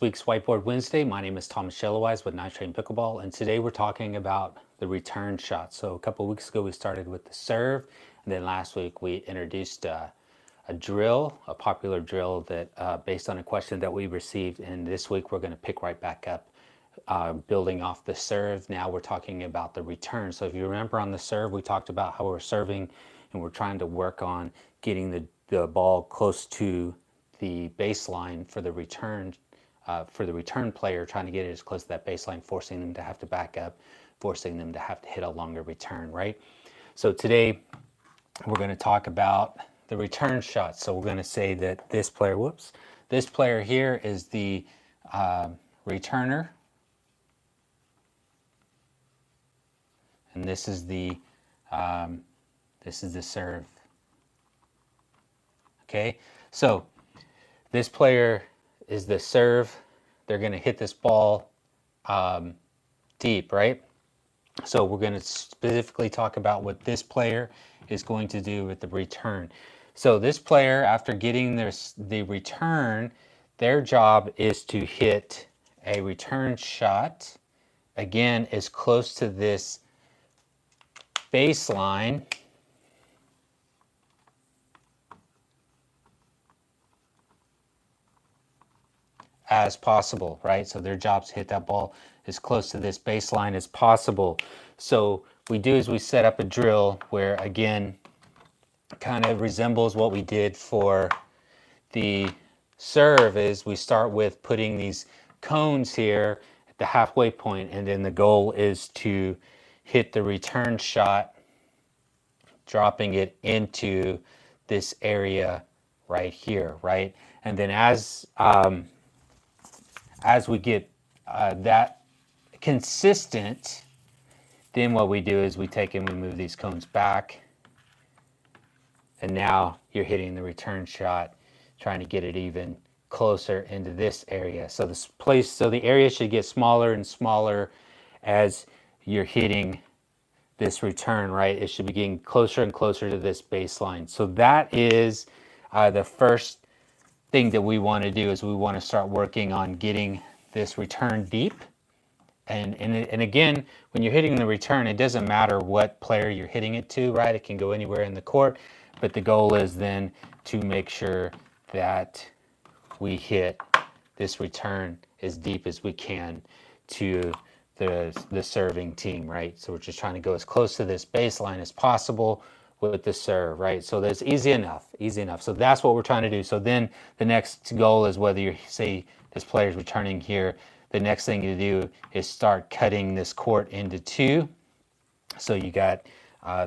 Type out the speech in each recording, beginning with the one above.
Week's Whiteboard Wednesday. My name is Thomas Shelowise with Night Train Pickleball, and today we're talking about the return shot. So a couple of weeks ago we started with the serve, and then last week we introduced a drill, a popular drill that based on a question that we received, and this week we're going to pick right back up, building off the serve. Now we're talking about the return. So if you remember on the serve, we talked about how we're serving and we're trying to work on getting the ball close to the baseline for the return player, trying to get it as close to that baseline, forcing them to have to back up, forcing them to have to hit a longer return, right? So today we're going to talk about the return shot. So we're going to say that this player, this player here is the returner, and this is the serve. Okay, so this player is the serve. They're going to hit this ball deep, right? So we're going to specifically talk about what this player is going to do with the return. So this player, after getting the return, their job is to hit a return shot, again, as close to this baseline as possible, right? So their job is to hit that ball as close to this baseline as possible. So we do is we set up a drill where, again, kind of resembles what we did for the serve. Is we start with putting these cones here at the halfway point, and then the goal is to hit the return shot, dropping it into this area right here, right? And then as we get that consistent, then what we do is we take and we move these cones back, and now you're hitting the return shot, trying to get it even closer into this area. So the area should get smaller and smaller as you're hitting this return, right? It should be getting closer and closer to this baseline. So that is the first thing that we want to do, is we want to start working on getting this return deep. And again, when you're hitting the return, it doesn't matter what player you're hitting it to, right? It can go anywhere in the court, but the goal is then to make sure that we hit this return as deep as we can to the serving team, right? So we're just trying to go as close to this baseline as possible with the serve, right? So that's easy enough. So that's what we're trying to do. So then the next goal is, whether you say this player is returning here, the next thing to do is start cutting this court into two. So you got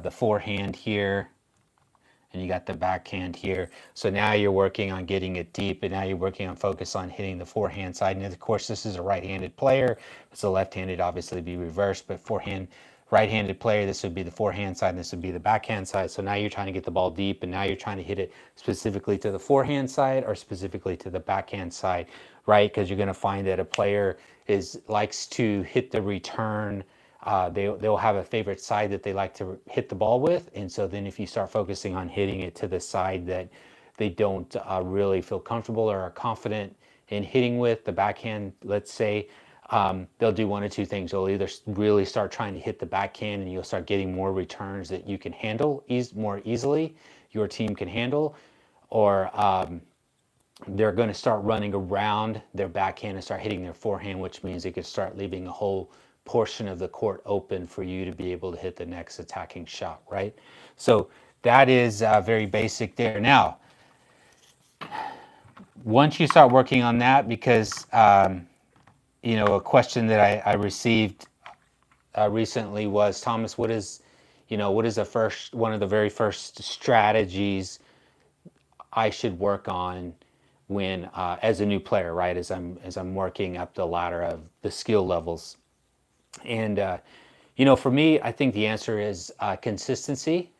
the forehand here, and you got the backhand here. So now you're working on getting it deep, and now you're working on focus on hitting the forehand side. And of course, this is a right-handed player. If it's a left-handed, obviously be reversed, but right-handed player, this would be the forehand side, and this would be the backhand side. So now you're trying to get the ball deep, and now you're trying to hit it specifically to the forehand side or specifically to the backhand side, right? Because you're going to find that a player likes to hit the return. They'll have a favorite side that they like to hit the ball with, and so then if you start focusing on hitting it to the side that they don't really feel comfortable or are confident in hitting with, the backhand, let's say, they'll do one of two things. They'll either really start trying to hit the backhand, and you'll start getting more returns that you can handle more easily, your team can handle, or they're going to start running around their backhand and start hitting their forehand, which means they could start leaving a whole portion of the court open for you to be able to hit the next attacking shot, right? So that is very basic there. Now, once you start working on that, because a question that I received recently was, Thomas, what is one of the very first strategies I should work on when as a new player, right? As I'm working up the ladder of the skill levels. And for me, I think the answer is consistency.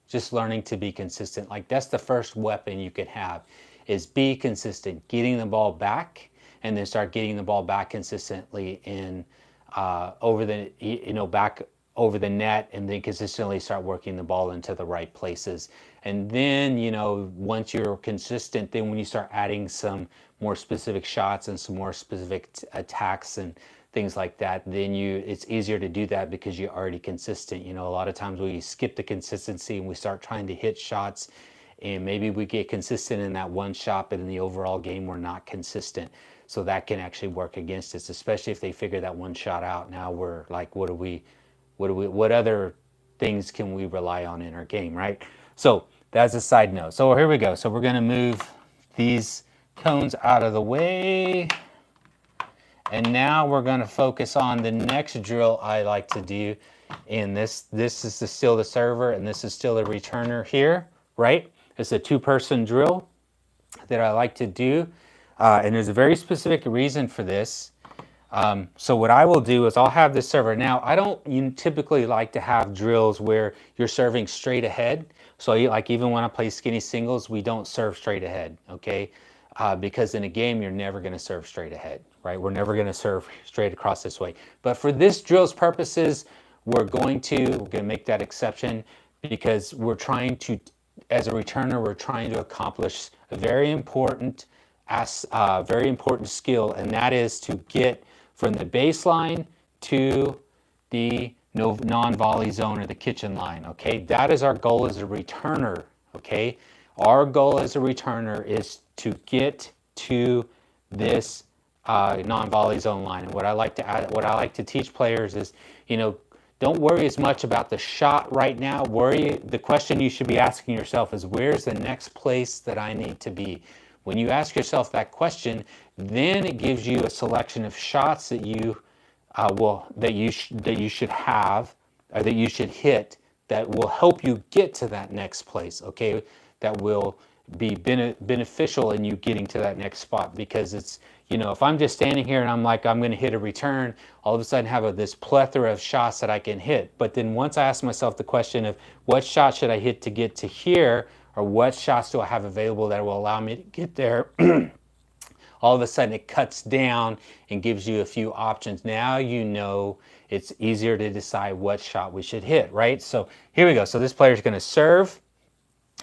Just learning to be consistent. Like, that's the first weapon you can have, is be consistent, getting the ball back, and then start getting the ball back consistently in over the back over the net, and then consistently start working the ball into the right places. And then once you're consistent, then when you start adding some more specific shots and some more specific attacks and things like that, then it's easier to do that because you're already consistent. You know, a lot of times we skip the consistency and we start trying to hit shots, and maybe we get consistent in that one shot, but in the overall game we're not consistent. So that can actually work against us, especially if they figure that one shot out. Now we're like, what other things can we rely on in our game, right? So that's a side note. So here we go. So we're going to move these cones out of the way. And now we're going to focus on the next drill I like to do. And this is still the server, and this is still the returner here, right? It's a two-person drill that I like to do. And there's a very specific reason for this. So what I will do is I'll have this server. Now, I don't typically like to have drills where you're serving straight ahead. So like even when I play skinny singles, we don't serve straight ahead, okay? Because in a game, you're never going to serve straight ahead, right? We're never going to serve straight across this way. But for this drill's purposes, we're going to make that exception because we're trying to, as a returner, we're trying to accomplish a very important skill, and that is to get from the baseline to the non-volley zone or the kitchen line, okay? That is our goal as a returner, okay? Our goal as a returner is to get to this non-volley zone line. And what I like to teach players is, you know, don't worry as much about the shot right now. The question you should be asking yourself is, where's the next place that I need to be? When you ask yourself that question, then it gives you a selection of shots that you should have, or that you should hit, that will help you get to that next place, okay? That will be beneficial in you getting to that next spot. Because it's, you know, if I'm just standing here and I'm like, I'm going to hit a return, all of a sudden have this plethora of shots that I can hit. But then once I ask myself the question of what shot should I hit to get to here, or what shots do I have available that will allow me to get there, all of a sudden it cuts down and gives you a few options. Now you know it's easier to decide what shot we should hit, right? So here we go. So this player is going to serve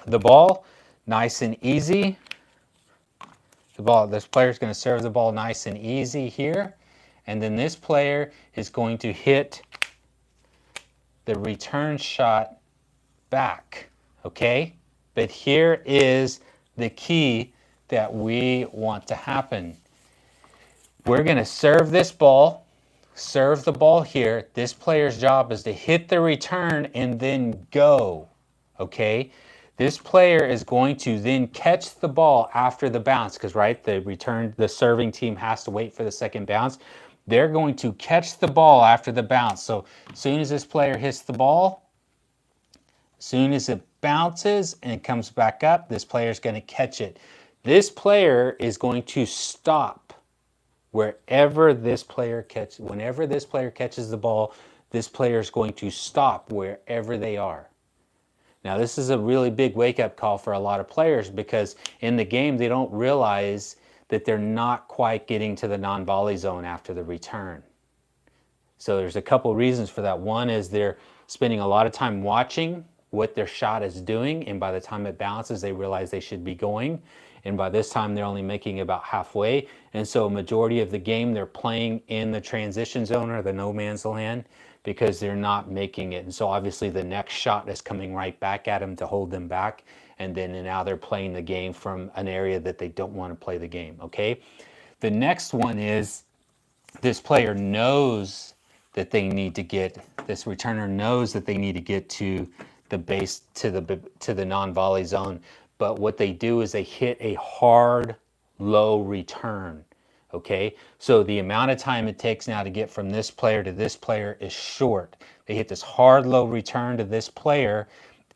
the ball nice and easy. This player is going to serve the ball nice and easy here. And then this player is going to hit the return shot back, okay? But here is the key that we want to happen. We're going to serve the ball here. This player's job is to hit the return and then go, okay? This player is going to then catch the ball after the bounce, because, right, the serving team has to wait for the second bounce. They're going to catch the ball after the bounce. So as soon as this player hits the ball, as soon as it bounces and it comes back up, this player is going to catch it. This player is going to stop wherever this player catches. Whenever this player catches the ball, this player is going to stop wherever they are. Now, this is a really big wake-up call for a lot of players, because in the game they don't realize that they're not quite getting to the non-volley zone after the return. So there's a couple reasons for that. One is they're spending a lot of time watching what their shot is doing, and by the time it bounces, they realize they should be going. And by this time, they're only making about halfway. And so a majority of the game, they're playing in the transition zone or the no man's land, because they're not making it. And so obviously the next shot is coming right back at them to hold them back. And now they're playing the game from an area that they don't want to play the game, okay? The next one is this player knows that they need to get, this returner knows that they need to get to the base, to the non-volley zone. But what they do is they hit a hard, low return, okay? So the amount of time it takes now to get from this player to this player is short. They hit this hard, low return to this player,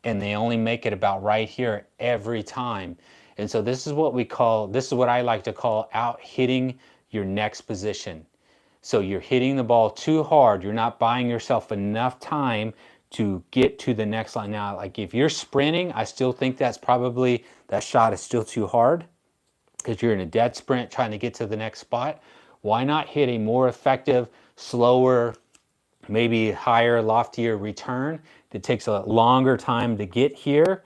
and they only make it about right here every time. And so this is what I like to call out hitting your next position. So you're hitting the ball too hard. You're not buying yourself enough time to get to the next line. Now, like if you're sprinting, I still think that shot is still too hard, because you're in a dead sprint trying to get to the next spot. Why not hit a more effective, slower, maybe higher, loftier return that takes a longer time to get here?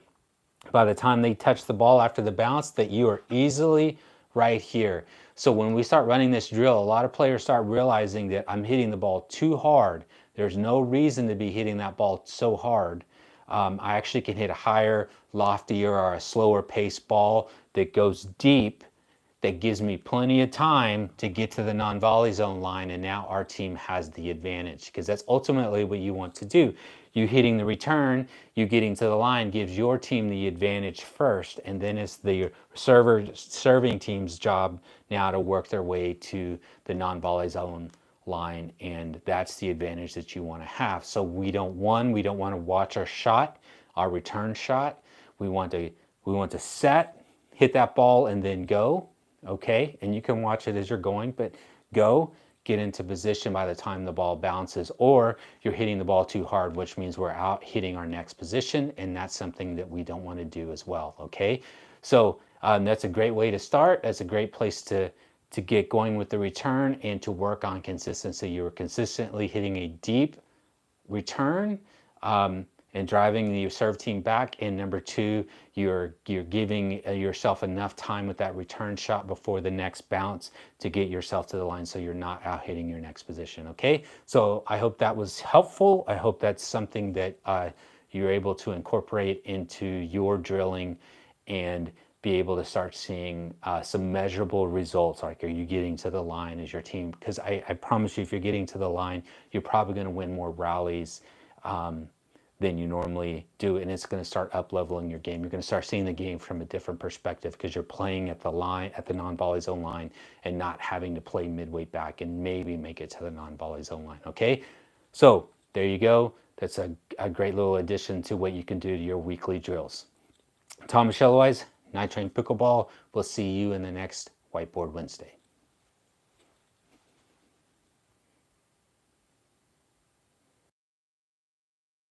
By the time they touch the ball after the bounce, that you are easily right here. So when we start running this drill, a lot of players start realizing that I'm hitting the ball too hard. There's no reason to be hitting that ball so hard. I actually can hit a higher, loftier, or a slower pace ball that goes deep, that gives me plenty of time to get to the non-volley zone line, and now our team has the advantage, because that's ultimately what you want to do. You hitting the return, you getting to the line gives your team the advantage first, and then it's the serving team's job now to work their way to the non-volley zone line, and that's the advantage that you want to have. So we don't want to watch our shot, our return shot. We want to set, hit that ball, and then go. Okay, and you can watch it as you're going, but go, get into position by the time the ball bounces, or you're hitting the ball too hard, which means we're out hitting our next position, and that's something that we don't want to do as well. Okay, so that's a great way to start. That's a great place to get going with the return and to work on consistency. You're consistently hitting a deep return, and driving your serve team back. And number two, you're giving yourself enough time with that return shot before the next bounce to get yourself to the line, so you're not out hitting your next position. Okay, so I hope that was helpful. I hope that's something that you're able to incorporate into your drilling and be able to start seeing some measurable results. Like, are you getting to the line as your team? Because I promise you, if you're getting to the line, you're probably going to win more rallies than you normally do, and it's going to start up leveling your game. You're going to start seeing the game from a different perspective, because you're playing at the line, at the non-volley zone line, and not having to play midway back and maybe make it to the non-volley zone line. Okay, so there you go. That's a great little addition to what you can do to your weekly drills. Thomas Shelwise, Night Train Pickleball. We'll see you in the next Whiteboard Wednesday.